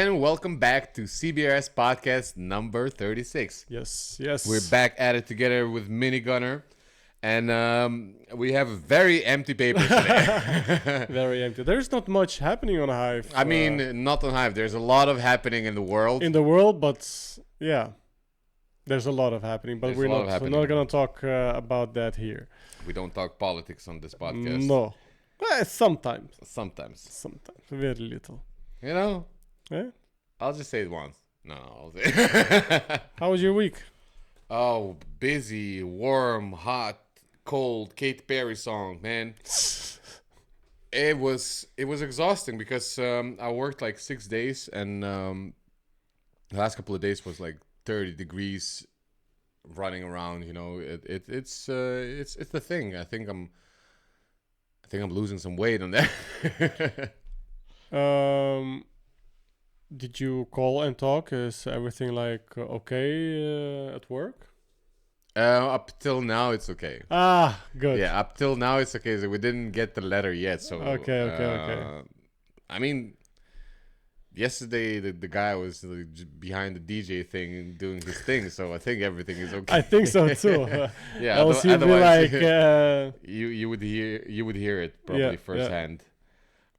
And welcome back to CBRS Podcast number 36. Yes. We're back at it together with Minigunner. And we have a very empty paper today. Very empty. There's not much happening on Hive. I mean, not on Hive. There's a lot of happening in the world. But yeah, there's a lot of happening. But we're not going to talk about that here. We don't talk politics on this podcast. No. Sometimes. Sometimes. Very little. You know? Yeah? I'll just say it once. No, I'll say it. How was your week? Oh, busy, warm, hot, cold, Katy Perry song, man. It was exhausting because I worked like 6 days, and the last couple of days was like 30 degrees, running around. You know, it's the thing. I think I'm losing some weight on that. Did you call and talk? Is everything like okay at work? Up till now, it's okay. Ah, good. Yeah, up till now, it's okay. So we didn't get the letter yet. So Okay. I mean, yesterday the guy was behind the DJ thing and doing his thing. So I think everything is okay. I think so too. Yeah. Else he'd be like, you would hear it probably firsthand.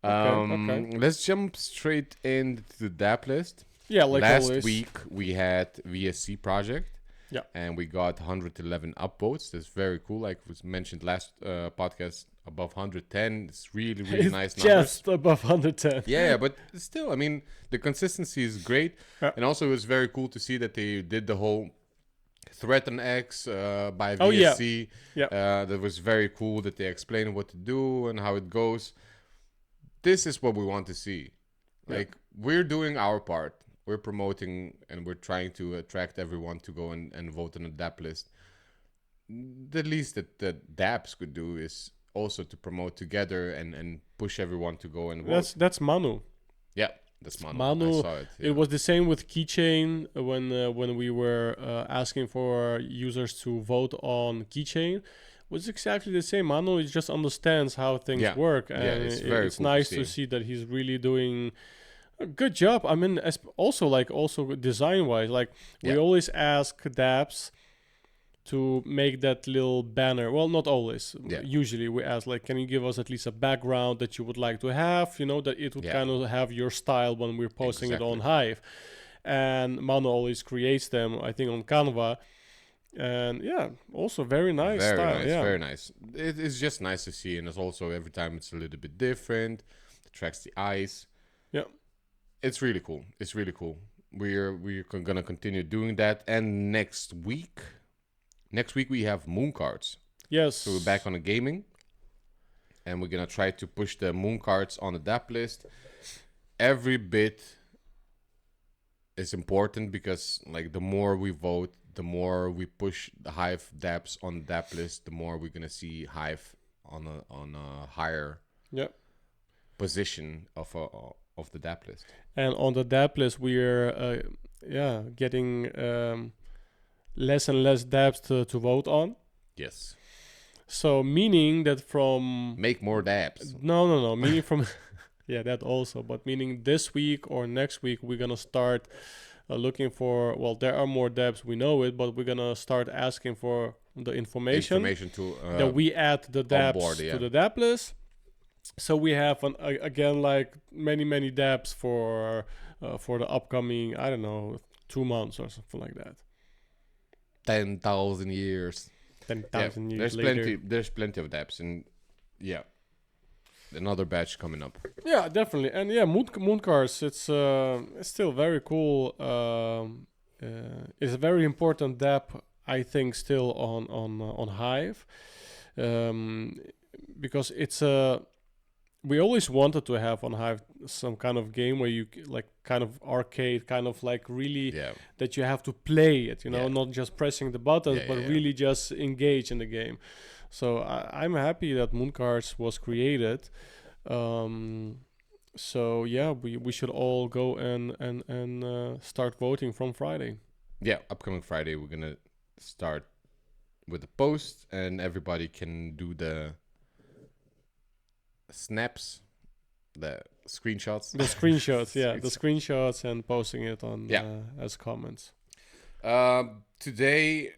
Okay. Let's jump straight into the TheDappList. Yeah, like last always. week we had VSC project. Yeah. And we got 111 upvotes. That's very cool. Like was mentioned last podcast, above 110. It's really nice numbers. Just above 110. Yeah, but still, I mean, the consistency is great. Yeah. And also it was very cool to see that they did the whole Threat on X by VSC. Oh, yeah. That was very cool that they explained what to do and how it goes. This is what we want to see. Like, we're doing our part. We're promoting and we're trying to attract everyone to go and vote on the TheDappList. The least that the dapps could do is also to promote together and push everyone to go and vote. That's Manu. Yeah, that's Manu. Manu, I saw it. Yeah. It was the same with Keychain when we were asking for users to vote on Keychain. It was exactly the same. Manu just understands how things work, and it's cool nice to see that he's really doing a good job. I mean, also design-wise, like we always ask dapps to make that little banner. Well, not always. Yeah. Usually we ask, like, can you give us at least a background that you would like to have, you know, that it would kind of have your style when we're posting it on Hive. And Manu always creates them, I think, on Canva. And yeah, also very nice style. Very nice. It is just nice to see, and it's also every time it's a little bit different. It attracts the eyes. Yeah. It's really cool. We're gonna continue doing that. And next week we have MoonKarts. Yes. So we're back on the gaming, and we're gonna try to push the MoonKarts on the TheDappList. Every bit is important because, like, the more we vote, the more we push the Hive dapps on the TheDappList, the more we're gonna see Hive on a higher position of the TheDappList. And on the TheDappList, we're getting less and less dapps to vote on. Yes. So meaning that from make more dapps. No. Meaning from that also, but meaning this week or next week we're gonna start looking for. Well, there are more dapps, we know it, but we're gonna start asking for the information to that we add the dapps to the TheDappList. So we have again like many dapps for the upcoming, I don't know, 2 months or something like that. 10,000 years. 10,000 years later. There's plenty of dapps, and another batch coming up. Yeah, definitely. And MoonKarts, it's still very cool. It's a very important dapp, I think, still on Hive, because it's we always wanted to have on Hive some kind of game where you like kind of arcade, kind of like really that you have to play it, you know, not just pressing the buttons, but really just engage in the game. So I'm happy that MoonKarts was created. So yeah, we should all go and start voting from Friday. Yeah, upcoming Friday we're gonna start with the post, and everybody can do the snaps the screenshots. The screenshots, yeah, the screenshots and posting it on as comments. Today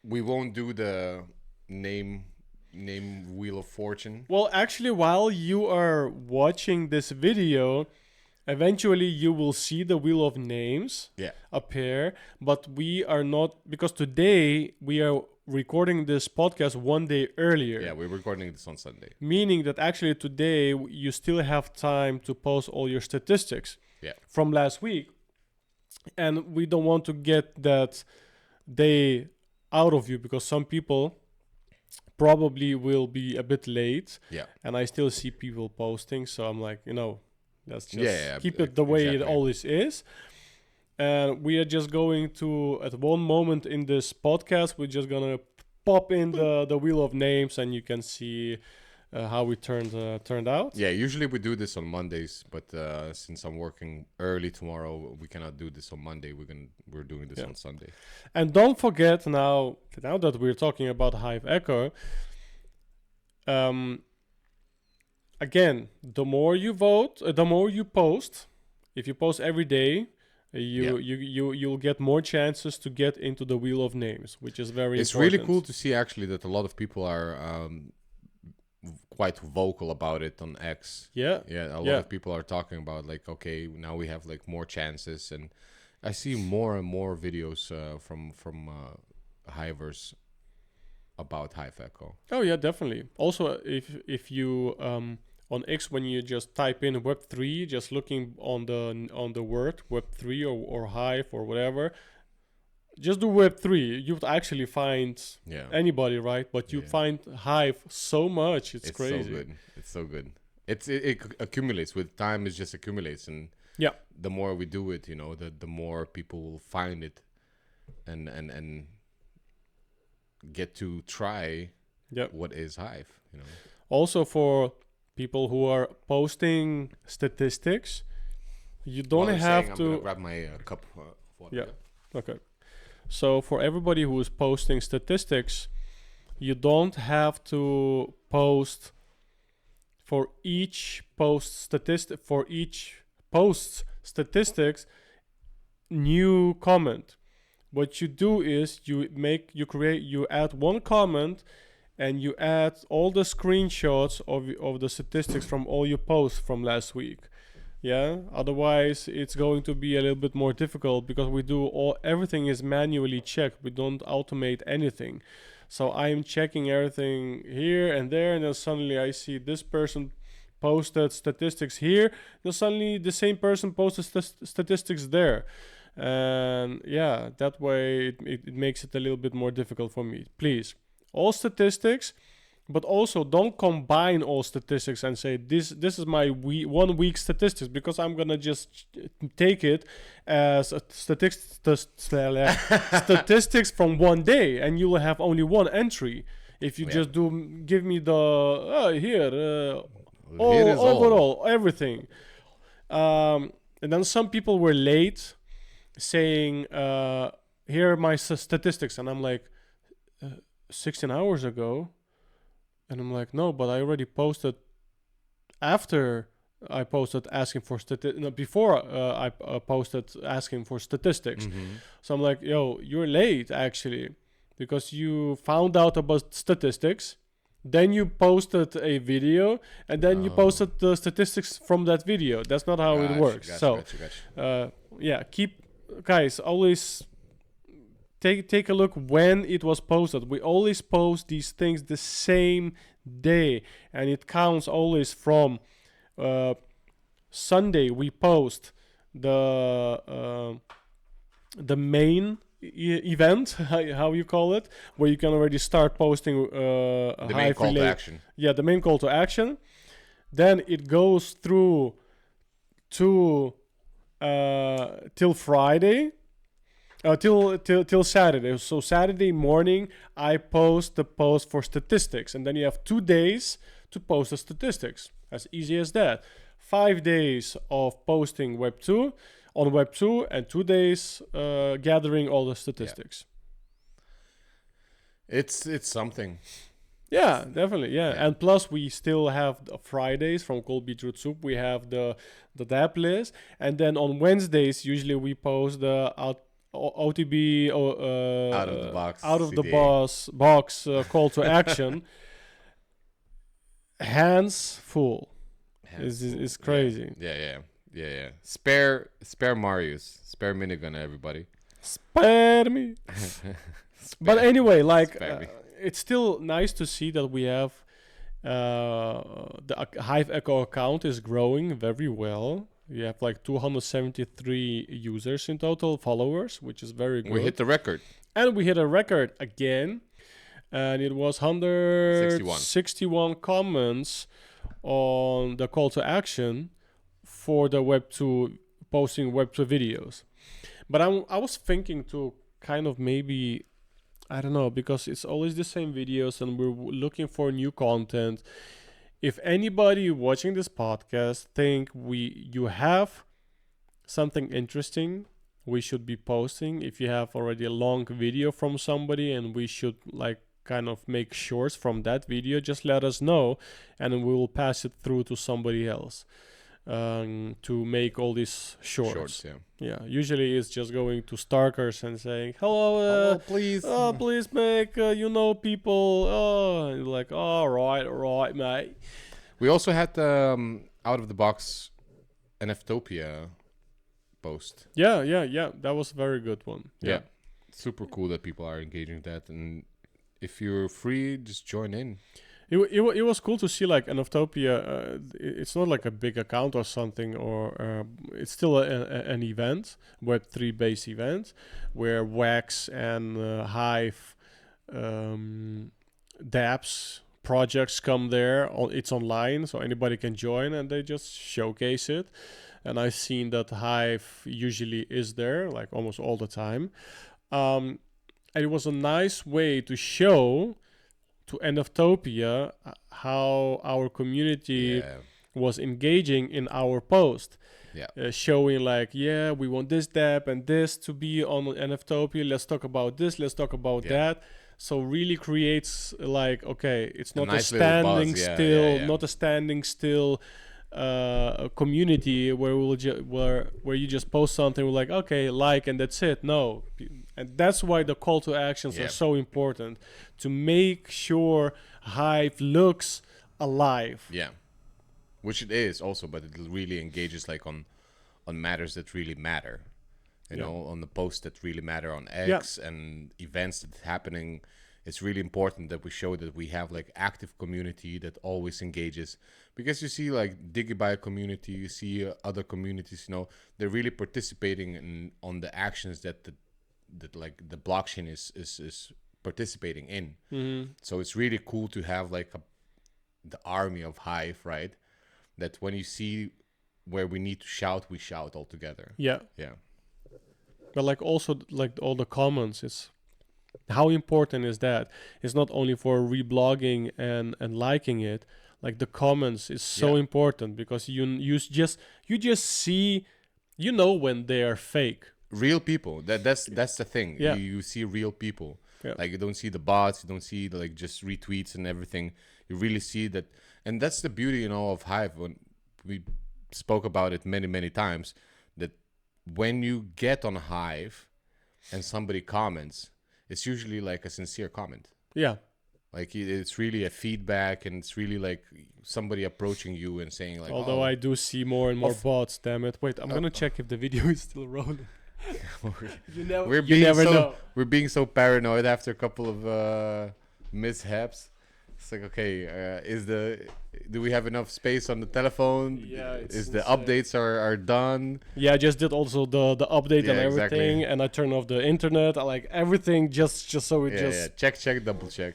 we won't do the name Wheel of Fortune. Well, actually, while you are watching this video, eventually you will see the Wheel of Names appear, but we are not, because today we are recording this podcast one day earlier. Yeah, we're recording this on Sunday. Meaning that actually today you still have time to post all your statistics from last week. And we don't want to get that day out of you, because some people probably will be a bit late. Yeah. And I still see people posting. So I'm like, let's just keep it the way it always is. And we are just going to, at one moment in this podcast, we're just going to pop in the Wheel of Names, and you can see how it turned out. Yeah, usually we do this on Mondays, but since I'm working early tomorrow, we cannot do this on Monday. We're doing this on Sunday. And don't forget now that we're talking about Hive-Echo, again, the more you vote, the more you post. If you post every day, you'll get more chances to get into the Wheel of Names, which is very important. It's really cool to see actually that a lot of people are quite vocal about it on X. A lot of people are talking about like, okay, now we have like more chances, and I see more and more videos from hivers about Hive-Echo. Oh yeah, definitely. Also, if you on X, when you just type in Web3, just looking on the word Web3 or Hive or whatever, just do Web3. You'd actually find anybody, right? But you find Hive so much. It's crazy. So good. It's so good. It accumulates with time. It just accumulates, and the more we do it, the more people will find it, and get to try what is Hive. Also, for people who are posting statistics, you don't have to. I'm gonna grab my cup of water. Yeah. Okay. So for everybody who is posting statistics, you don't have to post for each post statistics new comment. What you do is you add one comment, and you add all the screenshots of the statistics from all your posts from last week. Yeah, otherwise it's going to be a little bit more difficult, because everything is manually checked. We don't automate anything. So I'm checking everything here and there, and then suddenly I see this person posted statistics here, then suddenly the same person posted statistics there. And that way it makes it a little bit more difficult for me. Please, all statistics, but also don't combine all statistics and say this is my 1 week statistics, because I'm gonna just take it as statistics from one day, and you will have only one entry. If you just give me the overall everything, and then some people were late saying here are my statistics, and I'm like 16 hours ago. And I'm like, no, but I already posted after I posted asking for before I posted asking for statistics. Mm-hmm. So I'm like, yo, you're late actually, because you found out about statistics, then you posted a video, and then you posted the statistics from that video. That's not how it works. Guys, always take a look when it was posted. We always post these things the same day, and it counts always from Sunday. We post the main event, how you call it, where you can already start posting the main call to action. Yeah, the main call to action. Then it goes through to till Friday. Till Saturday. So Saturday morning, I post the post for statistics, and then you have 2 days to post the statistics. As easy as that. 5 days of posting Web2 on Web2, and 2 days gathering all the statistics. It's something. Yeah, definitely. Yeah. And plus we still have Fridays from Cold Beetroot Soup. We have the TheDappList, and then on Wednesdays usually we post the OTB Out of the box. out of the CDA. box call to action. Hands full. It's crazy. Yeah. Spare Marius. Spare minigun, everybody. Spare me. But anyway, like it's still nice to see that we have the Hive-Echo account is growing very well. We have like 273 users in total, followers, which is very good. We hit the record. And we hit a record again. And it was 161 comments on the call to action for the Web2, posting Web2 videos. But I was thinking to kind of maybe, I don't know, because it's always the same videos and we're looking for new content. If anybody watching this podcast think you have something interesting we should be posting, if you have already a long video from somebody and we should like kind of make shorts from that video, just let us know and we will pass it through to somebody else to make all these shorts. Yeah, usually it's just going to Starkerz and saying hello, please please make people like all right mate. We also had out of the box NFTopia post. Yeah, that was a very good one. Yeah, super cool that people are engaging with that, and if you're free, just join in. It was cool to see like NFTopia. It's not like a big account or something, or it's still an event, Web3 based event, where Wax and Hive, dApps projects come there. It's online, so anybody can join, and they just showcase it. And I've seen that Hive usually is there, like almost all the time. And it was a nice way to show to NFTopia how our community was engaging in our post. Showing like, we want this dApp and this to be on NFTopia. Let's talk about this. Let's talk about that. So really creates like, okay, it's not a standing still, not a standing still a community where where you just post something, we're like, okay, like, and that's it. No. And that's why the call to actions are so important, to make sure Hive looks alive. Yeah, which it is also, but it really engages like on matters that really matter. You know, on the posts that really matter on X and events that's happening. It's really important that we show that we have like active community that always engages, because you see like Digibio community, you see other communities, you know, they're really participating on the actions that like the blockchain is participating in. Mm-hmm. So it's really cool to have like the army of Hive, right? That when you see where we need to shout, we shout all together. Yeah. But like also like all the comments, it's how important is that? It's not only for reblogging and liking it. Like the comments is so important, because you just see, you know, when they are fake. Real people. That's the thing. Yeah. You see real people. Yeah. Like you don't see the bots. You don't see like just retweets and everything. You really see that, and that's the beauty, you know, of Hive. When we spoke about it many times, that when you get on Hive and somebody comments, it's usually like a sincere comment. Yeah. Like it's really a feedback, and it's really like somebody approaching you and saying like. Although I do see more and more bots. Damn it! Wait, I'm gonna check if the video is still rolling. You never know. We're being so paranoid after a couple of mishaps. It's like, okay, do we have enough space on the telephone? Yeah, is the updates are done? Yeah, I just did also the update and everything, and I turned off the internet. I like everything just so it just check, double check.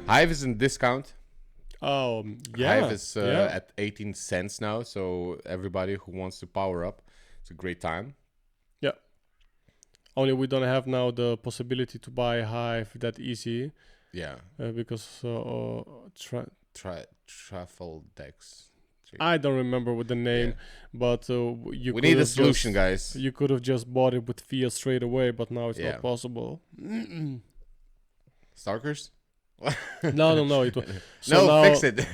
Hive is in discount. Oh, yeah. Hive is at 18 cents now, so everybody who wants to power up, it's a great time. Yeah. Only we don't have now the possibility to buy Hive that easy. Yeah. Because Truffle Dex. I don't remember what the name, but we need a solution, guys. You could have just bought it with fiat straight away, but now it's not possible. Starkerz? No. It was, fix it.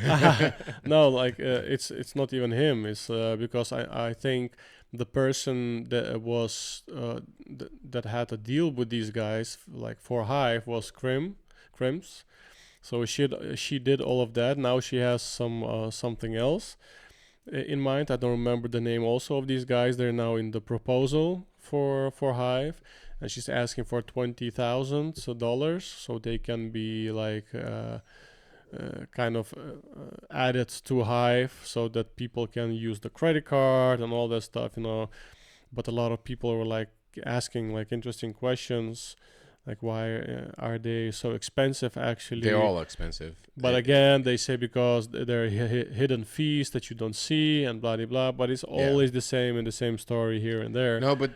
No, like it's not even him. It's because I think the person that was that had a deal with these guys, like for Hive, was Crims. So she did all of that. Now she has something else in mind. I don't remember the name also of these guys. They're now in the proposal for Hive, and she's asking for $20,000 so they can be like kind of added to Hive so that people can use the credit card and all that stuff, But a lot of people were like asking like interesting questions. Like, why are they so expensive, actually? They're all expensive. But again, they say because they're hidden fees that you don't see and blah, blah, blah. But it's always the same story here and there. No, but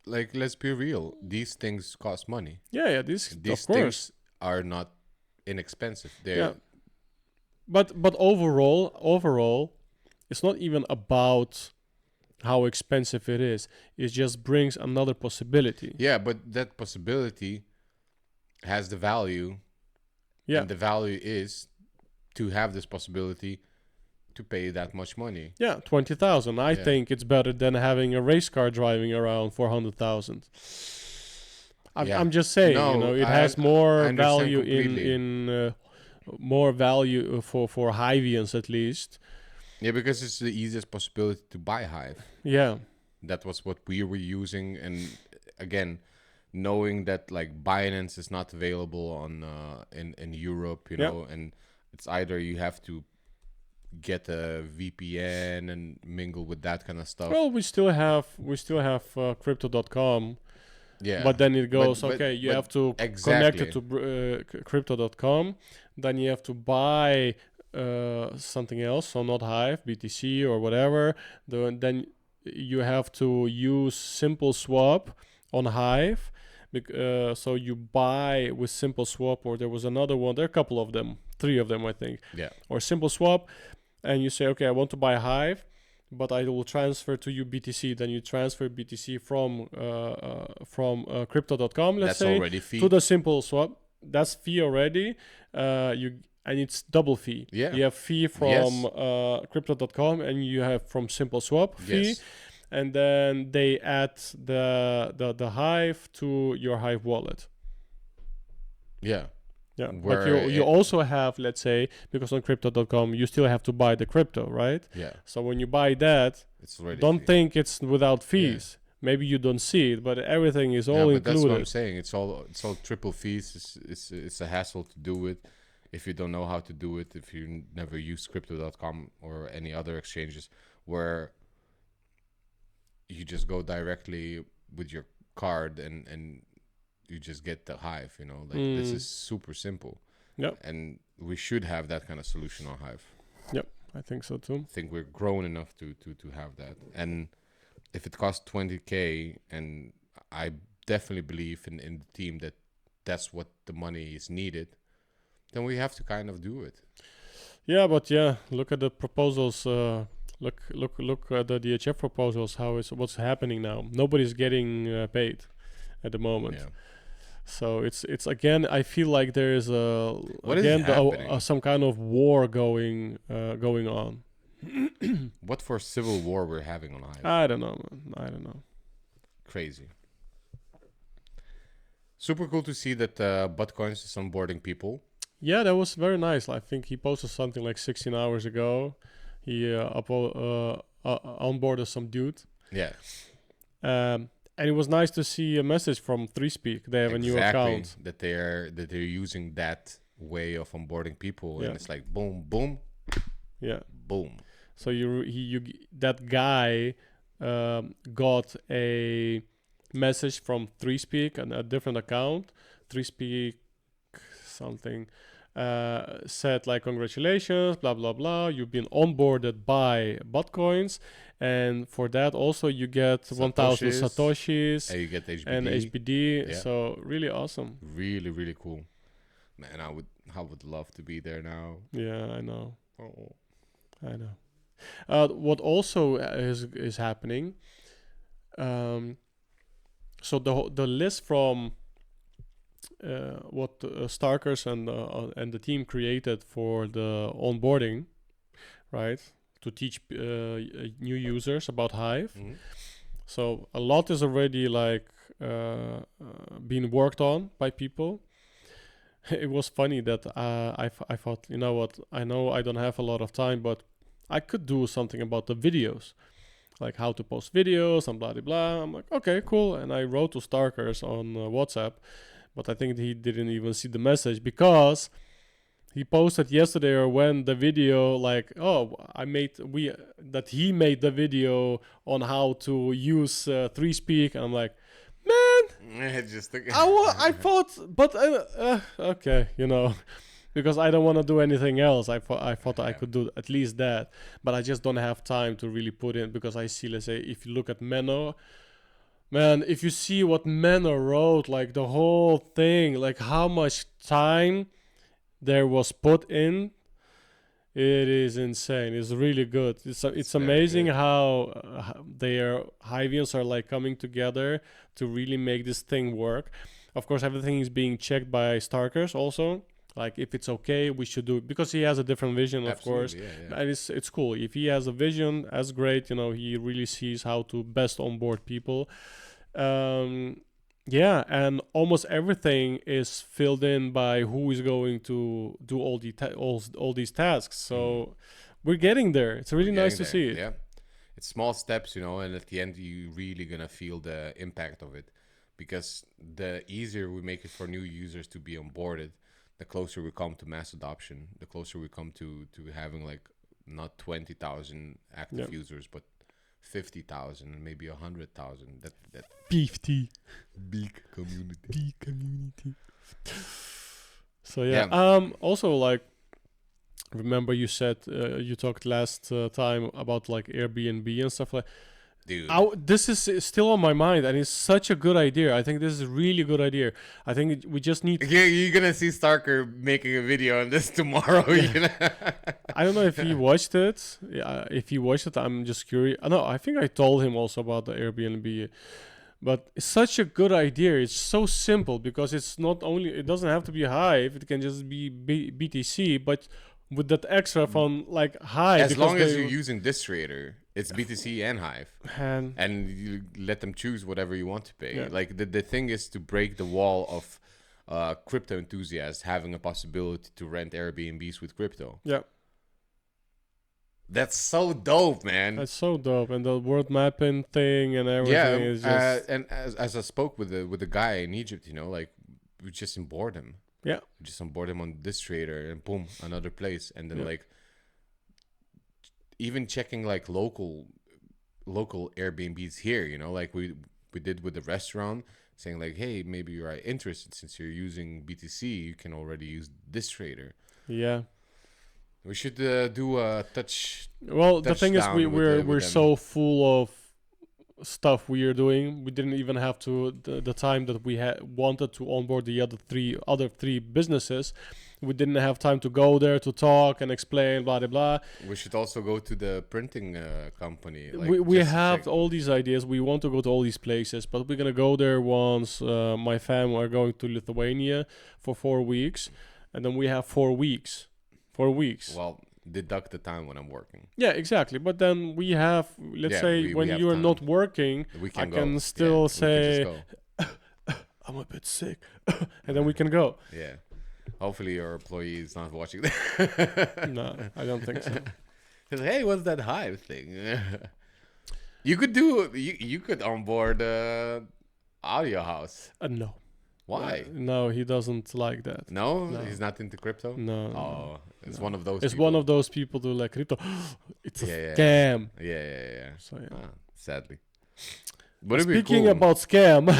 like, let's be real. These things cost money. Yeah, these of course. Things are not inexpensive. But overall, it's not even about how expensive it is. It just brings another possibility. Yeah, but that possibility has the value. Yeah. And the value is to have this possibility to pay that much money. Yeah, 20,000. I think it's better than having a race car driving around 400,000. I'm just saying, it has more value in more value for Hivians at least. Yeah, because it's the easiest possibility to buy Hive. Yeah. That was what we were using, and again, knowing that like Binance is not available on in Europe, know, and it's either you have to get a VPN and mingle with that kind of stuff. Well, we still have crypto.com. Yeah. But then it goes, you have to connect it to crypto.com. Then you have to buy something else, so not Hive, BTC or whatever. Then you have to use Simple Swap on Hive. So you buy with Simple Swap, or there was another one. There are a couple of them, 3 of them, I think. Yeah. Or Simple Swap, and you say, okay, I want to buy Hive, but I will transfer to you BTC. Then you transfer BTC from crypto.com, let's say, already fee. To the Simple Swap. That's fee already. And it's double fee. Yeah. You have fee from crypto.com, and you have from Simple Swap fee. Yes. And then they add the Hive to your Hive wallet. Yeah. Yeah. But you also have, let's say, because on crypto.com you still have to buy the crypto, right? Yeah. So when you buy that, it's already don't free. think it's without fees. Yeah. Maybe you don't see it, but everything is all included. That's what I'm saying. It's all triple fees. It's a hassle to do it if you don't know how to do it. If you never use crypto.com or any other exchanges where you just go directly with your card and you just get the Hive, this is super simple. Yep. And we should have that kind of solution on Hive. Yep, I think so too. I think we're grown enough to have that. And if it costs $20,000, and I definitely believe in the team that that's what the money is needed, then we have to kind of do it. Yeah, but look at the proposals. Look at the DHF proposals. What's happening now? Nobody's getting paid at the moment. Yeah. So it's again. I feel like there is some kind of war going on. What for civil war we're having on Hive? I don't know, man. I don't know. Crazy. Super cool to see that buttcoins is onboarding people. Yeah, that was very nice. I think he posted something like 16 hours ago. He onboarded some dude. Yeah. And it was nice to see a message from 3Speak. They have a new account. That they're using that way of onboarding people, and it's like boom, boom. Yeah. Boom. So that guy got a message from 3Speak and a different account, 3Speak something, said like, congratulations, blah blah blah, you've been onboarded by buttcoins, and for that also you get 1,000 satoshis and you get HBD. And HBD. So really awesome. Really, really cool. Man, I would love to be there now. Yeah, I know. Oh. I know. What also is happening, so the list from what Starkerz and the team created for the onboarding, right, to teach new users about Hive. Mm-hmm. So a lot is already like being worked on by people. It was funny that I thought, you know what, I know I don't have a lot of time, but I could do something about the videos, like how to post videos and blah blah blah. I'm like, okay, cool. And I wrote to Starkerz on WhatsApp, but I think he didn't even see the message because he posted yesterday or when the video, like, he made the video on how to use 3Speak, and I'm like, man, I thought, but okay, you know, because I don't want to do anything else. I thought I could do at least that, but I just don't have time to really put in, because I see, let's say, if you look at Menno, man, if you see what Menno wrote, like the whole thing, like how much time there was put in, it is insane. It's really good. It's amazing how their Hivians are like coming together to really make this thing work. Of course, everything is being checked by Starkerz also. Like, if it's okay, we should do it, because he has a different vision, of course. Yeah. And it's cool. If he has a vision, that's great. You know, he really sees how to best onboard people. Yeah, and almost everything is filled in by who is going to do all these tasks. So we're getting there. It's really nice to see it. Yeah, it's small steps, you know, and at the end you're really gonna feel the impact of it, because the easier we make it for new users to be onboarded, the closer we come to mass adoption. The closer we come to having like not 20,000 active users, but 50,000, maybe 100,000. That 50 big community. So yeah. Also, like, remember you said you talked last time about like Airbnb and stuff like. Dude, this is still on my mind, and it's such a good idea. I think this is a really good idea. I think we just need. You're gonna see Starker making a video on this tomorrow. Yeah. I don't know if he watched it. If he watched it, I'm just curious. No, I think I told him also about the Airbnb. But it's such a good idea. It's so simple, because it's not only, it doesn't have to be Hive. It can just be BTC, but with that extra from like Hive. As long as you're using Distrator, it's BTC and Hive. And you let them choose whatever you want to pay. Yeah. Like the thing is to break the wall of crypto enthusiasts having a possibility to rent Airbnbs with crypto. Yeah. That's so dope, man. That's so dope, and the world mapping thing and everything is just. And as I spoke with the guy in Egypt, you know, like we just onboard him. Yeah. We just onboard him on Distrator, and boom, another place, and then like even checking like local Airbnbs here, you know, like we did with the restaurant, saying like, hey, maybe you are interested, since you're using BTC, you can already use Distrator. Yeah. We should do a touch. Well, the thing is, we're so full of stuff we are doing. We didn't even have to the time that we wanted to onboard the other three businesses. We didn't have time to go there to talk and explain, blah blah blah. We should also go to the printing company. Like, we have all these ideas. We want to go to all these places, but we're gonna go there once. My family are going to Lithuania for 4 weeks, and then we have 4 weeks. 4 weeks. Well, deduct the time when I'm working. Yeah, exactly. But then we have, let's say, when you are not working, I can still say, I'm a bit sick, and then we can go. Yeah. Hopefully your employee is not watching that. No, I don't think so. Hey, what's that Hive thing? You could onboard Audio House. No. Why? No, he doesn't like that. No? He's not into crypto? No. Oh, it's one of those It's people. one of those people who like crypto. It's a scam. Yeah. So, yeah. Sadly. Speaking about scam.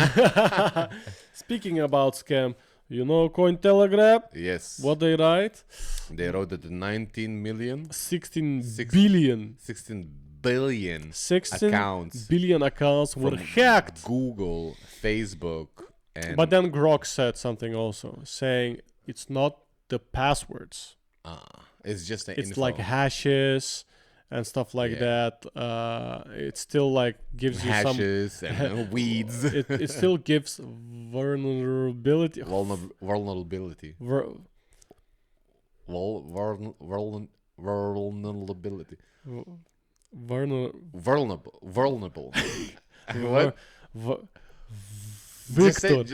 Speaking about scam, You know Cointelegraph? Yes. What they write? They wrote that 19 million? 16 billion. 16 billion 16 accounts. billion accounts were hacked. Google, Facebook, and... But then Grok said something also, saying it's not the passwords. It's just the It's info. like hashes and stuff like that. It still like gives you some hashes and weeds. It still gives vulnerability. Vulnerability. Vulnerability. Vulnerable. What? Victor. It's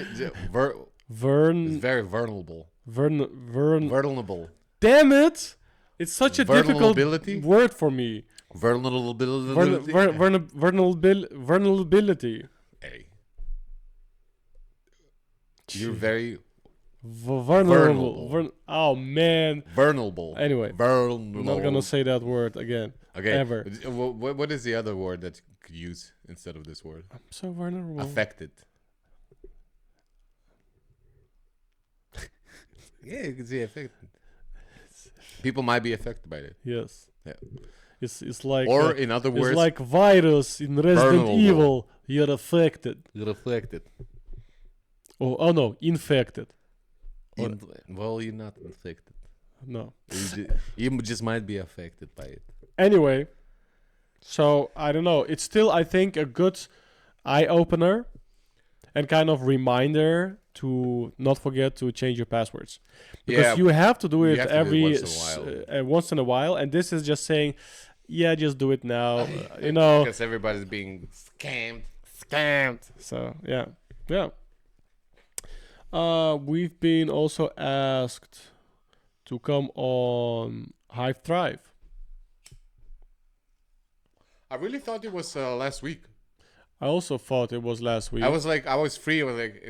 very vulnerable. Vulnerable. Damn it! It's such a difficult word for me. Vulnerability. Hey. You're very vulnerable. Oh man. Vulnerable. Anyway, I'm not gonna say that word again. Okay. Ever. What is the other word that you could use instead of this word? I'm so vulnerable. Affected. Yeah, you can say affected. People might be affected by it. Yes. Yeah. It's like, or in other words, it's like virus in Resident Evil. You're affected. You're affected. Oh no, infected. Well, you're not infected. No. You just might be affected by it. Anyway, so I don't know. It's still, I think, a good eye opener and kind of reminder to not forget to change your passwords, because you have to do it once in a while, and this is just saying, yeah, just do it now. Because everybody's being scammed. So yeah. We've been also asked to come on Hive Thrive. I really thought it was last week. I also thought it was last week. I was free. I was like,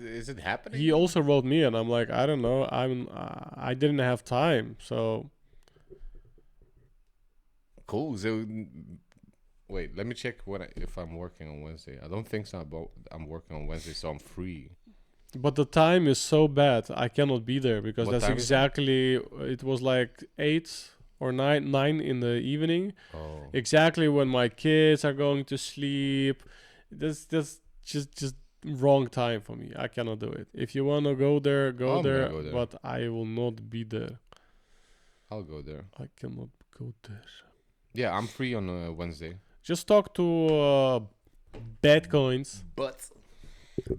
is it happening? He also wrote me, and I'm like, I don't know. I didn't have time, so. Cool. So, wait, let me check if I'm working on Wednesday. I don't think so. I'm working on Wednesday, so I'm free. But the time is so bad. I cannot be there because that's exactly. It was like 8 or 9 in the evening. Oh. Exactly when my kids are going to sleep. That's just wrong time for me. I cannot do it. If you wanna go there, go there. But I will not be there. I'll go there. I cannot go there. Yeah, I'm free on Wednesday. Just talk to Bitcoins.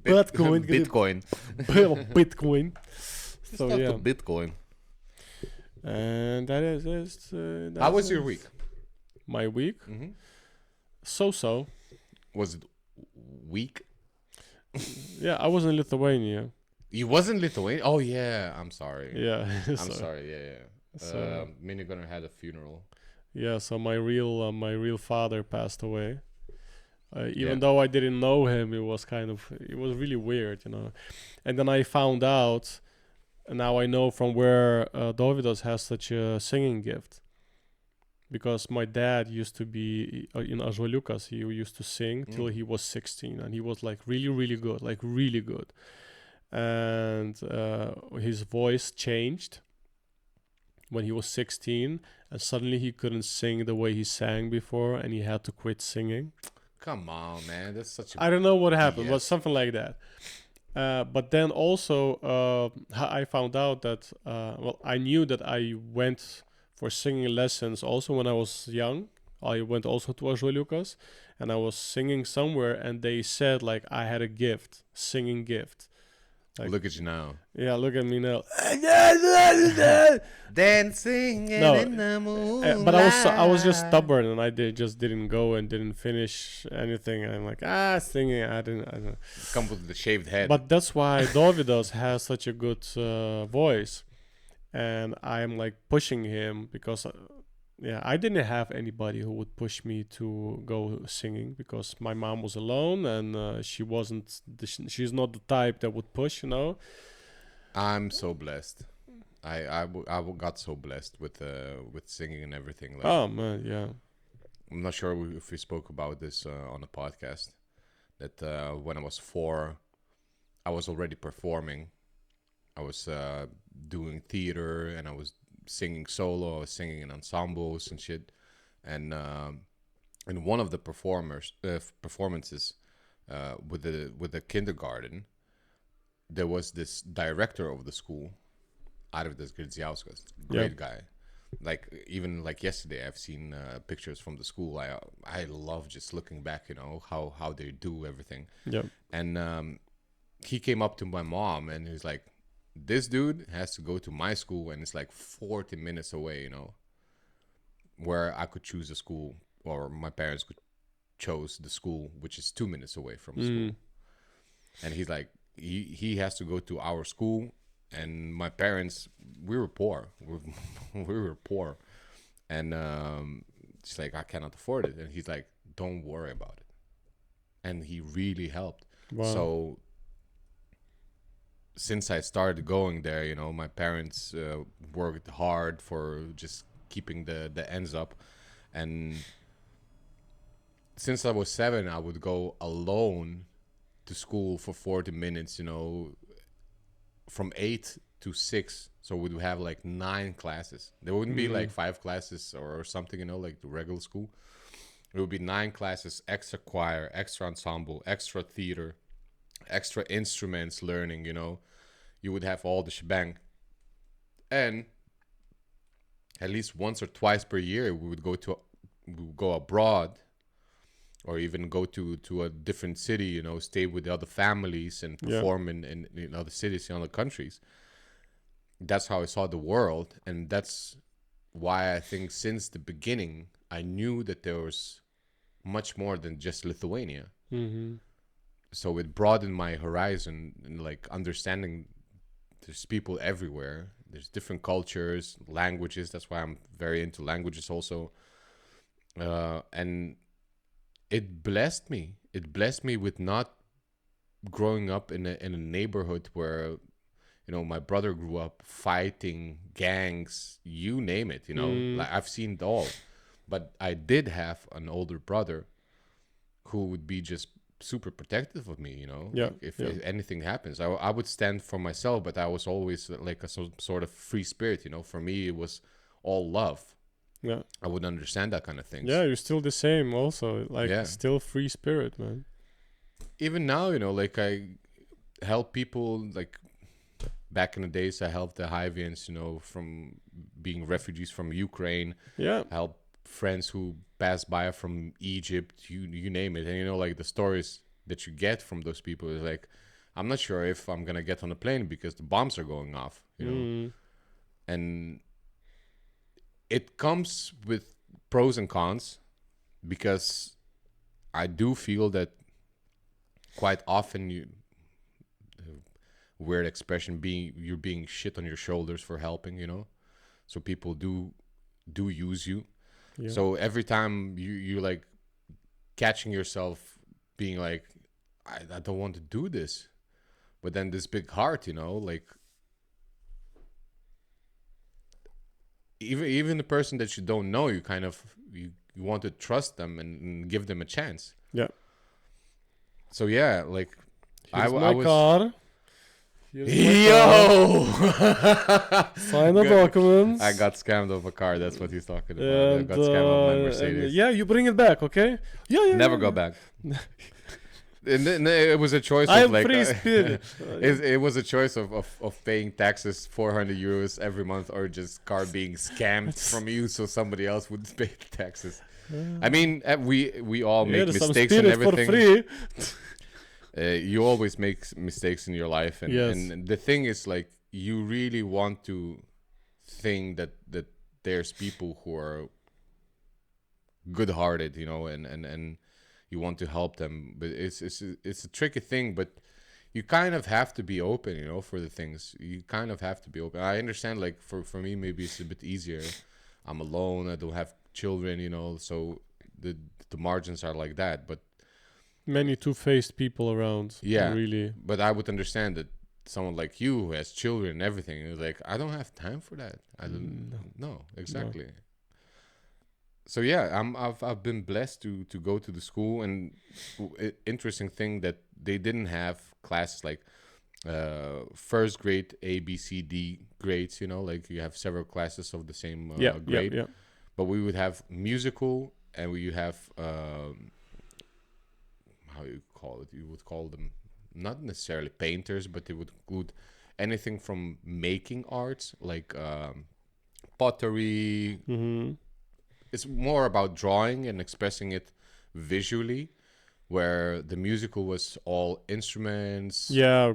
Bitcoin. Bitcoin. So yeah. Bitcoin. And that is. How was your week? My week? Mm-hmm. So. Was it weak? Yeah, I was in Lithuania. You was in Lithuania? Oh yeah, I'm sorry. Yeah, I'm sorry. Yeah. So, Minigunner had a funeral. Yeah, so my real father passed away. Even though I didn't know him, it was really weird, And then I found out. And now I know from where Dovydas has such a singing gift. Because my dad used to be in Ąžuoliukas. He used to sing till he was 16. And he was like really, really good. Like really good. And his voice changed when he was 16. And suddenly he couldn't sing the way he sang before. And he had to quit singing. Come on, man. That's such a... I don't know what happened. But something like that. But then also I found out that, I knew that I went for singing lessons also when I was young. I went also to Ąžuoliukas, and I was singing somewhere, and they said like I had a gift, singing gift. Like, look at you now. Yeah, look at me now. Dancing in the moonlight. But I was just stubborn, and I just didn't go and didn't finish anything. And I'm like, singing. I don't. Come with the shaved head. But that's why Dovydas has such a good voice, and I'm like pushing him because. I didn't have anybody who would push me to go singing because my mom was alone and she wasn't. She's not the type that would push, I'm so blessed. I got so blessed with singing and everything. Like, oh man, yeah. I'm not sure if we spoke about this on the podcast. That when I was 4, I was already performing I was doing theater, and I was singing solo. I was singing in ensembles and shit. And in one of the performances with the kindergarten, there was this director of the school, Arvidas Girdziauskas, great guy. Like even like yesterday, I've seen pictures from the school. I love just looking back, how they do everything. Yeah. And he came up to my mom and he was like, "This dude has to go to my school, and it's like 40 minutes away, where I could choose a school, or my parents could chose the school, which is 2 minutes away from school." And he's like, he has to go to our school. And my parents, we were poor. We were poor. And she's like, "I cannot afford it." And he's like, "Don't worry about it." And he really helped. Wow. So since I started going there, my parents worked hard for just keeping the ends up. And since I was 7, I would go alone to school for 40 minutes, from 8 to 6. So we'd have like 9 classes. There wouldn't be like 5 classes or something, like the regular school. It would be 9 classes, extra choir, extra ensemble, extra theater, extra instruments learning, You would have all the shebang. And at least once or twice per year, we would go abroad, or even go to a different city, stay with the other families and perform in other cities, in other countries. That's how I saw the world. And that's why I think since the beginning, I knew that there was much more than just Lithuania. So it broadened my horizon, and like understanding there's people everywhere. There's different cultures, languages. That's why I'm very into languages also. And it blessed me. It blessed me with not growing up in a neighborhood where, my brother grew up fighting gangs, you name it, Like I've seen it all. But I did have an older brother who would be just super protective of me, if anything happens. I would stand for myself, but I was always like some sort of free spirit, For me, it was all love. Yeah, I would understand that kind of things. Yeah, you're still the same also. Still free spirit, man. Even now, like I help people, like back in the days, I helped the Hivians, from being refugees from Ukraine. Yeah. Help friends who pass by from Egypt, you name it. And, like the stories that you get from those people is like, I'm not sure if I'm going to get on a plane because the bombs are going off, And it comes with pros and cons, because I do feel that quite often weird expression, you're being shit on your shoulders for helping, So people do use you. Yeah. So every time you like catching yourself being like, I don't want to do this, but then this big heart, like even the person that you don't know, you kind of you want to trust them and give them a chance. Yeah. So yeah, like I was car. Yo! Sign the documents. I got scammed of a car. That's what he's talking about. I got scammed of my Mercedes. You bring it back, okay? Yeah. Never go back. And then it was a choice of like free spirit. It was a choice of paying taxes 400 euros every month, or just car being scammed from you so somebody else would pay the taxes. I mean, we all make mistakes and everything. For free. You always make mistakes in your life, and the thing is, like, you really want to think that there's people who are good-hearted, and you want to help them, but it's a tricky thing. But you kind of have to be open, for the things. You kind of have to be open. I understand, like for me, maybe it's a bit easier. I'm alone. I don't have children, so the margins are like that, but. Many two-faced people around. Yeah, really. But I would understand that someone like you who has children and everything is like, I don't have time for that. I don't. No, exactly. No. So yeah, I've been blessed to go to the school, and interesting thing that they didn't have classes like first grade A, B, C, D grades. You know, like you have several classes of the same grade. Yeah. But we would have musical, and we have how you call it? You would call them not necessarily painters, but they would include anything from making arts, like pottery. Mm-hmm. It's more about drawing and expressing it visually, where the musical was all instruments,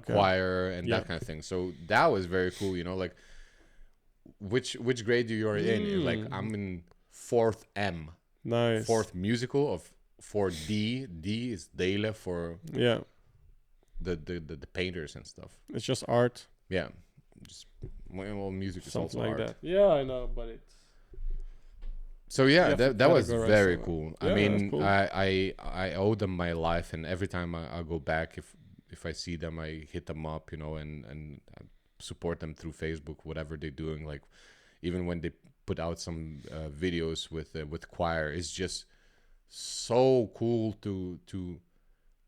choir, and that kind of thing. So that was very cool, you know, like which grade you are in. Like I'm in 4th M. Nice. 4th musical of 4D. D is Dele for the painters and stuff. It's just art. Yeah. Just well, music is something also like art. that. Yeah, I know, but it's so that was very cool. Yeah, I mean, cool. I owe them my life, and every time I go back, if I see them, I hit them up, you know, and support them through Facebook, whatever they're doing. Like even when they put out some videos with choir, it's just so cool to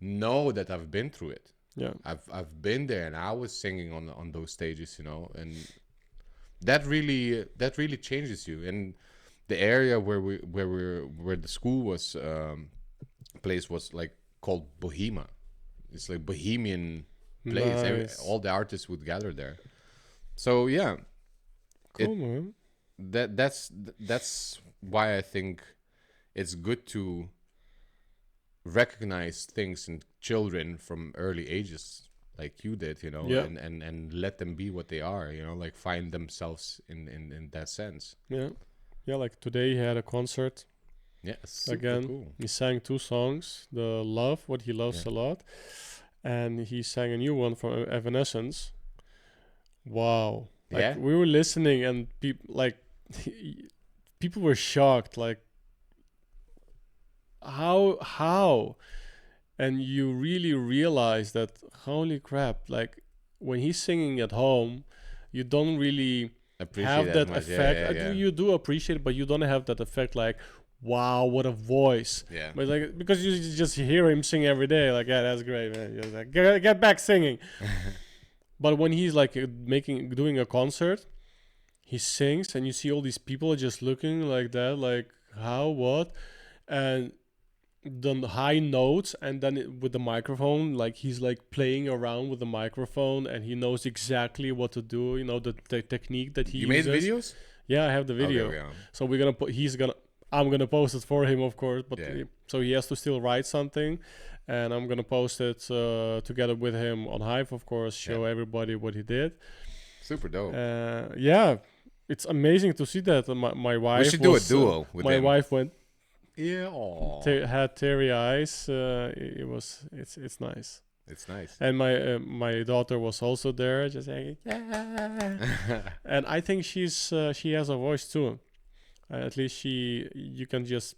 know that I've been through it. Yeah, I've been there, and I was singing on those stages, you know, and that really changes you. And the area where the school was place was like called Bohema. It's like Bohemian place. Nice. All the artists would gather there. So yeah, cool, man. That's why I think it's good to recognize things in children from early ages, like you did, you know, and let them be what they are, you know, like find themselves in that sense. Yeah, like today he had a concert. Yeah, super again cool. He sang 2 songs, the Love, what he loves a lot, and he sang a new one from Evanescence. Wow. Like we were listening, and people were shocked, like how and you really realize that, holy crap, like when he's singing at home, you don't really have that effect. You do appreciate it, but you don't have that effect like, wow, what a voice. But like, because you just hear him sing every day, like, yeah, that's great, man. You're like, get back singing. But when he's like doing a concert, he sings, and you see all these people just looking like that, like, how, what, and the high notes, and then with the microphone, like he's like playing around with the microphone, and he knows exactly what to do, you know, the technique that he uses. You made videos? Yeah, I have the video. Okay, so I'm gonna post it for him, of course, but so he has to still write something, and I'm gonna post it together with him on Hive, of course, show everybody what he did. Super dope. It's amazing to see that. My wife, we should do a duo with my him. wife went, had teary eyes. It's nice. It's nice. And my daughter was also there, just saying, and I think she has a voice too. At least you can just,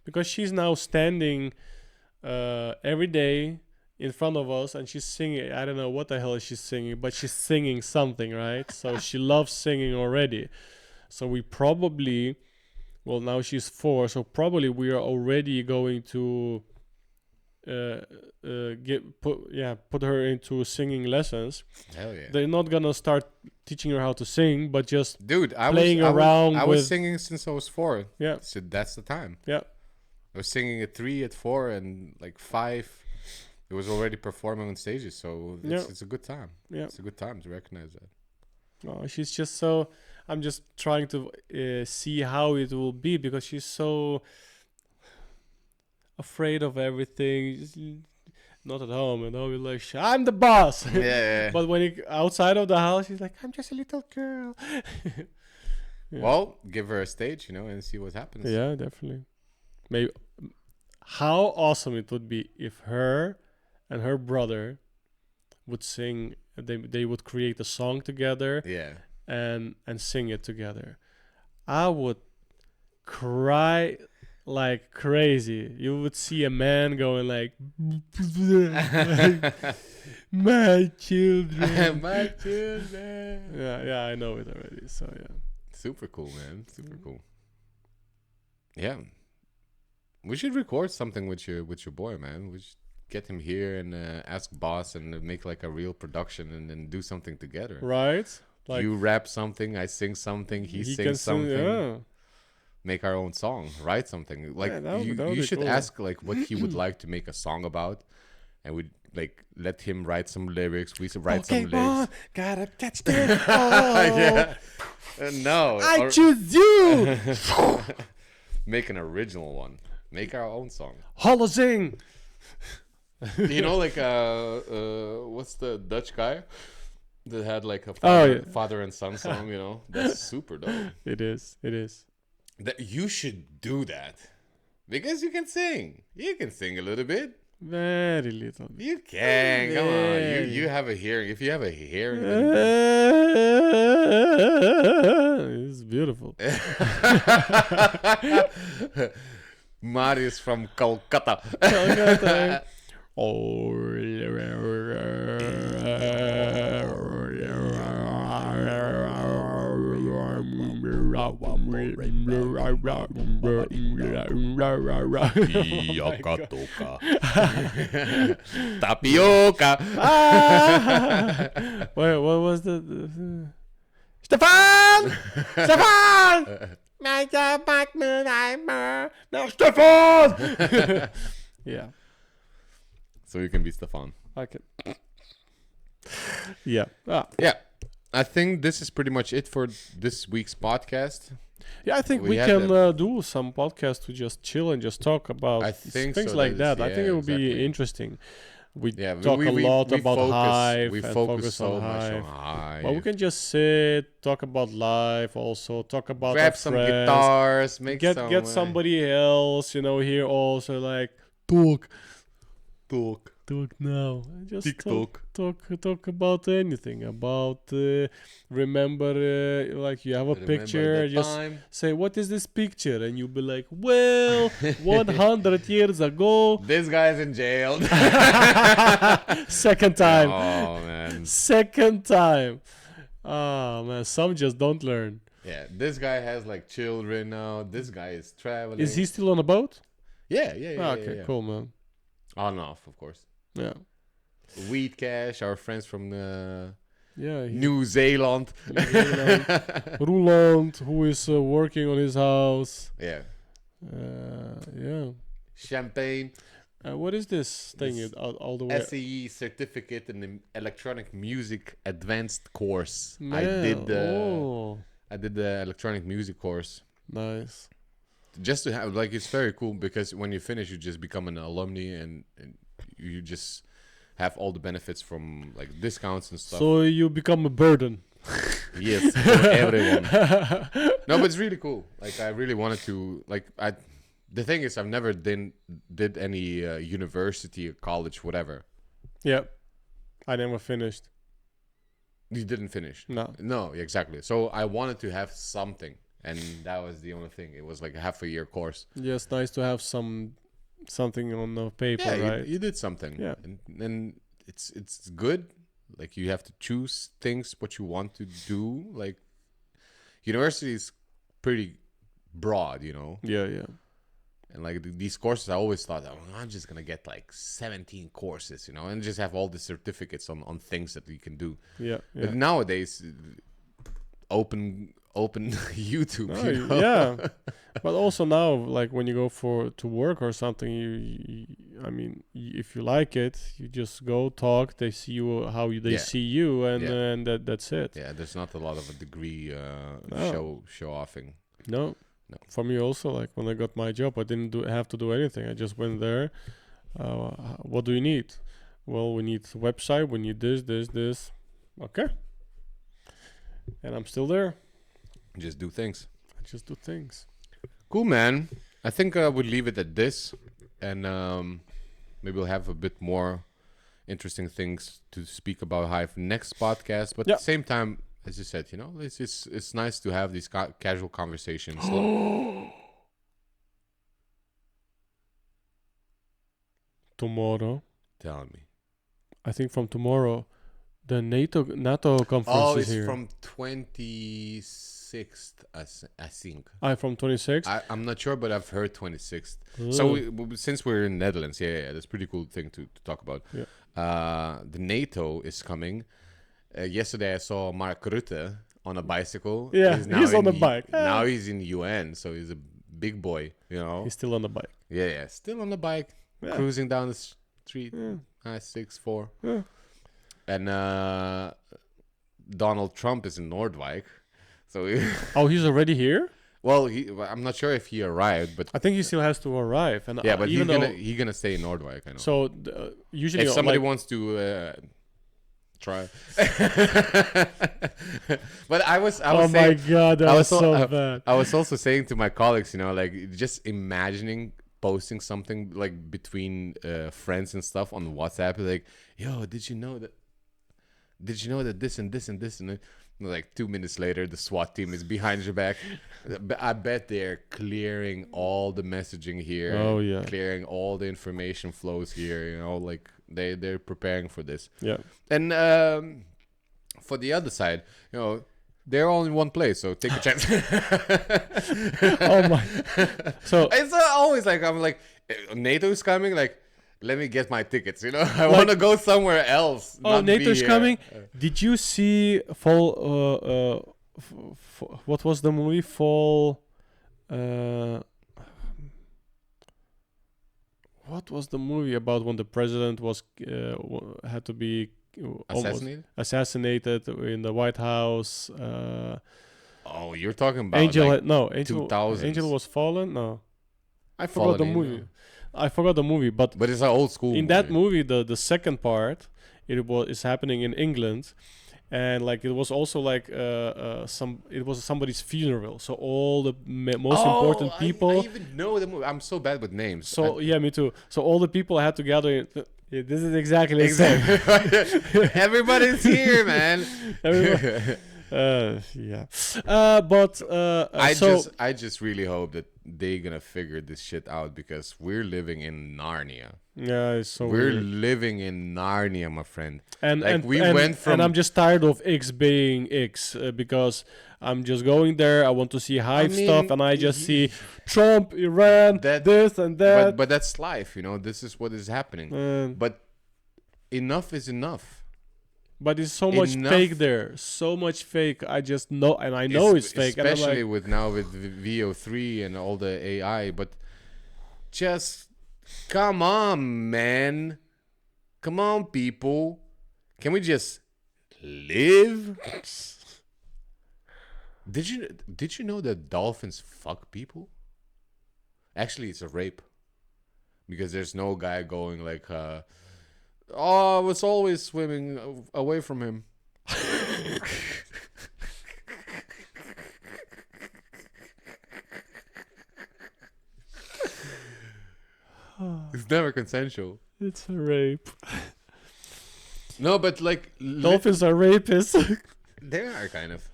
because she's now standing every day in front of us, and she's singing. I don't know what the hell she's singing, but she's singing something, right? So she loves singing already. So we probably, well, now she's 4, so probably we are already going to put her into singing lessons. Hell yeah. They're not gonna start teaching her how to sing, but just I was singing since I was 4. Yeah. So that's the time. Yeah. I was singing at 3, at 4, and like 5. It was already performing on stages, so it's a good time. Yeah. It's a good time to recognize that. Oh, she's just so... I'm just trying to see how it will be, because she's so afraid of everything. Just not at home. At home, you're like, I'm the boss. Yeah. But when outside of the house, she's like, I'm just a little girl. Well, give her a stage, you know, and see what happens. Yeah, definitely. Maybe. How awesome it would be if her and her brother would sing. They would create a song together. Yeah. And sing it together. I would cry like crazy. You would see a man going like, my children. My children. Yeah, I know it already. So yeah. Super cool, man. Super cool. Yeah. We should record something with your boy, man. get him here and ask boss and make like a real production and then do something together. Right. Like you rap something, I sing something, he sings something. Make our own song, write something. Like you should ask like what he would like to make a song about, and we'd like let him write some lyrics. We should write some lyrics. Gotta catch this. Oh. No, I choose you. Make an original one. Make our own song. Holozing. You know, like what's the Dutch guy that had like a father and son song? You know, that's super dope. It is. That you should do that because you can sing. You can sing a little bit. Very little. You can. Come on. You have a hearing. If you have a hearing, it's beautiful. Marius from Kolkata. Tapioca. Wait, what was the Stefan? Stefan! No, Stefan! Yeah. So you can be Stefan. I can. Yeah. Yeah. I think this is pretty much it for this week's podcast. Yeah, I think we can do some podcasts to just chill and just talk about things so like that. I think it would be interesting. We talk a lot about Hive. We focus so much on Hive. But we can just sit, talk about life, also talk about grab some guitars, get somebody else, here also like talk now. Just talk about anything. About remember, like you have a picture. Just say, what is this picture? And you'll be like, well, 100 years ago, this guy's in jail. Second time. Oh man. Second time. Oh man. Some just don't learn. Yeah. This guy has like children now. This guy is traveling. Is he still on a boat? Yeah. Okay. Cool, man. On and off, of course. Yeah. Weed Cash, our friends from New Zealand. Roland, who is working on his house. Yeah. Yeah. Champagne. What is this thing? All the way. SAE certificate in the electronic music advanced course. Man, I did the electronic music course. Nice. Just to have like it's very cool because when you finish, you just become an alumni and you just have all the benefits from like discounts and stuff. So you become a burden. Yes, for everyone. No, but it's really cool. Like I really wanted to like the thing is I've never did any university or college, whatever. Yeah. I never finished. You didn't finish? No, exactly. So I wanted to have something, and that was the only thing. It was like a half-a-year course. Yes, nice to have something on the paper, right? You did something. Yeah. And it's good. Like you have to choose things what you want to do. Like university is pretty broad, Yeah. And like these courses, I always thought, I'm just gonna get like 17 courses, and just have all the certificates on things that you can do. Yeah. But nowadays, open YouTube. Yeah. But also now, like when you go to work or something, if you like it, you just go talk. They see you how they see you, and that's it. Yeah, there's not a lot of a degree show offing. No. For me also, like when I got my job, I didn't have to do anything. I just went there. What do you need? Well, we need a website. We need this. Okay. And I'm still there. Just do things. Cool, man. I think I would leave it at this, and maybe we'll have a bit more interesting things to speak about Hive next podcast. But at the same time, as you said, it's nice to have these casual conversations. Tomorrow. Tell me. I think from tomorrow, the NATO conference is here. From 26 26th, I think. iPhone 26. I'm not sure, but I've heard 26th. So since we're in Netherlands, that's a pretty cool thing to talk about. Yeah. The NATO is coming. Yesterday I saw Mark Rutte on a bicycle. Yeah, he's on the bike. Now he's in UN, so he's a big boy, He's still on the bike. Yeah, still on the bike, cruising down the street. 6'4". Yeah. And Donald Trump is in Noordwijk. So he's already here? Well, I'm not sure if he arrived, but I think he still has to arrive. And but he's gonna stay in Noordwijk, I know. So usually if somebody wants to try. But I was oh my god, that was so bad. I was also saying to my colleagues, like just imagining posting something like between friends and stuff on WhatsApp, like, yo, did you know that this and this and this, and like 2 minutes later the SWAT team is behind your back. I bet they're clearing all the messaging here. Oh yeah, clearing all the information flows here, like they're preparing for this. Yeah. And for the other side, they're all in one place, so take a chance. Oh my. So it's always like, I'm like, NATO's coming, like, let me get my tickets, I want to go somewhere else. NATO's coming. Did you see Fall what was the movie? Fall what was the movie about when the president was had to be assassinated in the White House? You're talking about Angel? Like no, 2000s. Angel was fallen. No, I forgot the movie. I forgot the movie, but it's an old school. In that movie, the second part, is happening in England, and like it was also like it was somebody's funeral. So all the most important people. I even know the movie. I'm so bad with names. So yeah, me too. So all the people had to gather. This is exactly the same. Everybody's here, man. But I just really hope that they're gonna figure this shit out, because we're living in Narnia. Yeah, it's so we're weird. living in Narnia, my friend. And I'm just tired of X being X because I'm just going there. I want to see Hive stuff, and I just see Trump, Iran, this and that. But that's life, This is what is happening. But enough is enough. But it's so much fake there. So much fake. I just know, and I know it's fake. Especially with VO3 and all the AI. But just come on, man. Come on, people. Can we just live? Did you know that dolphins fuck people? Actually, it's a rape. Because there's no guy going like, I was always swimming away from him. It's never consensual. It's a rape. No, but like dolphins are rapists. They are kind of.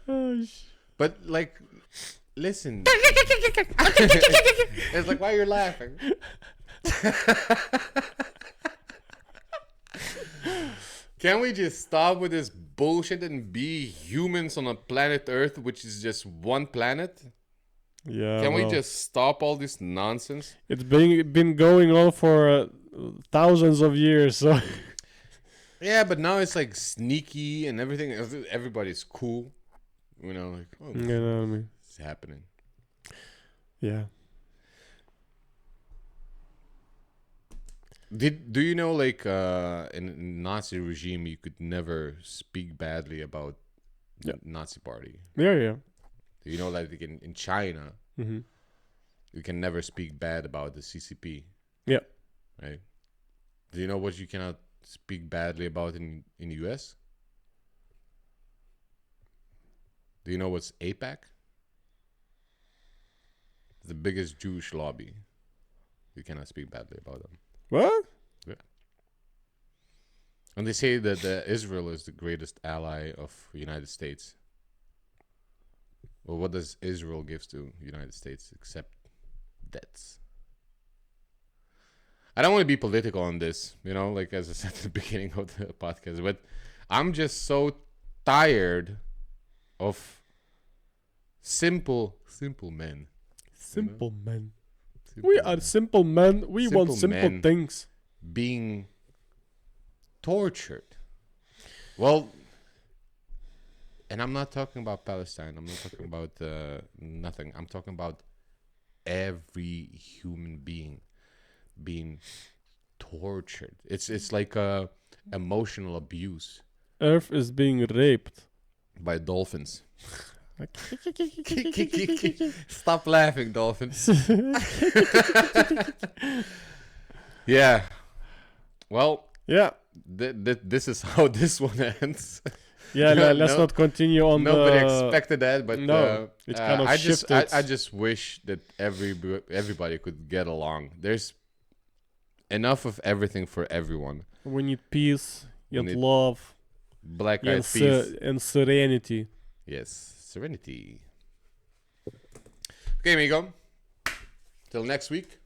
But like, listen. It's like, why you're laughing? Can we just stop with this bullshit and be humans on a planet Earth, which is just one planet? Yeah. Can we just stop all this nonsense? It's been going on for thousands of years. So. Yeah, but now it's like sneaky and everything. Everybody's cool, like, oh, you know what I mean? It's happening. Yeah. Do you know, like, in a Nazi regime, you could never speak badly about the Nazi party? Yeah. Do you know, like, in China, you can never speak bad about the CCP? Yeah. Right? Do you know what you cannot speak badly about in the US? Do you know what's AIPAC? The biggest Jewish lobby. You cannot speak badly about them. What? Yeah. And they say that Israel is the greatest ally of the United States. Well, what does Israel give to the United States except debts? I don't want to be political on this, like as I said at the beginning of the podcast, but I'm just so tired of Simple men. Simple men. Simple We are simple men. We want simple things. Being tortured. Well, and I'm not talking about Palestine. I'm not talking about nothing. I'm talking about every human being being tortured. It's like emotional abuse. Earth is being raped By dolphins. Stop laughing, dolphins. Yeah. Well, yeah. This is how this one ends. Yeah, let's not continue on. Nobody expected that, but no, it kind of shifted. I just wish that everybody could get along. There's enough of everything for everyone. We need peace, and love, black-eyed peace, and serenity. Yes, serenity. Okay, amigo. Till next week.